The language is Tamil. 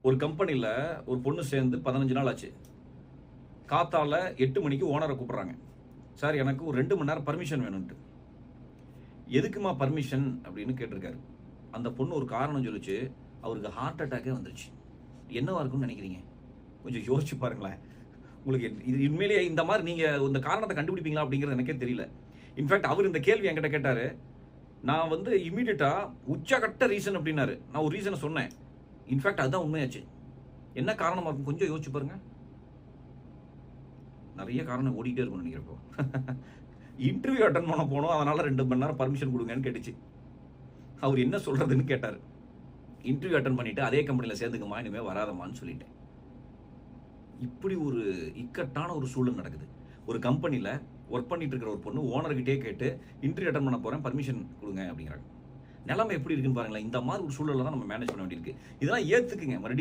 ஒரு கம்பெனில ஒரு பொண்ணு சேர்ந்து 15 நாள் ஆச்சு. காத்தால 8 மணிக்கு ஓனர கூப்பிடுறாங்க. சார் எனக்கு ஒரு 2 மணி நேரம் பர்மிஷன் வேணும்ன்ட்டு. எதுக்குமா பர்மிஷன் அப்படின்னு கேட்டிருக்காரு. அந்த பொண்ணு ஒரு காரணம் சொல்லுச்சு. அவருக்கு ஹார்ட் அட்டாக்கே வந்துருச்சு. என்னவா இருக்கும்னு நினைக்கிறீங்க? கொஞ்சம் யோசிச்சு பாருங்களேன். உங்களுக்கு இது உண்மையிலேயே இந்த மாரி நீங்க இந்த காரணத்த கண்டுபிடிப்பீங்களா அப்படிங்கிறது எனக்கே தெரியல. இன்ஃபாக்ட் அவர் இந்த கேள்வி என்கிட்ட கேட்டாரு. நான் வந்து இம்மீடியட்டா உச்சகட்ட ரீசன் அப்படின்னாரு. நான் ஒரு ரீசன சொன்னேன். இன்ஃபாக்ட் அதுதான் உண்மையாச்சு. என்ன காரணமா இருக்கும் கொஞ்சம் யோசிச்சு பாருங்க. நெறைய காரணம் ஓடிட்டே இருக்கும்னு நினைக்கிறேன் இப்போ. இன்டர்வியூ அட்டெண்ட் பண்ண போனோம். அதனால 2 மணி நேரம் பர்மிஷன் குடுங்கன்னு கேட்டுச்சு. அவர் என்ன சொல்றதுன்னு கேட்டாரு. இன்டர்வியூ அட்டெண்ட் பண்ணிட்டு அதே கம்பெனில சேர்ந்துக்கமா இனிமே வராதமான்னு சொல்லிட்டேன். இப்படி ஒரு இக்கட்டான ஒரு சூழல் நடக்குது. ஒரு கம்பெனில வொர்க் பண்ணிட்டு இருக்கிற ஒரு பொண்ணு ஓனர் கிட்டயே கேட்டு இன்டர்வியூ அட்டெண்ட் பண்ண போறேன் பர்மிஷன் குடுங்க அப்படிங்கிறாங்க. நிலைமை எப்படி இருக்குன்னு பாருங்களேன். இந்த மாதிரி ஒரு சூழல்ல தான் நம்ம மேனேஜ் பண்ண வேண்டியிருக்கு. இதெல்லாம் ஏத்துக்குங்க. மறுபடியும்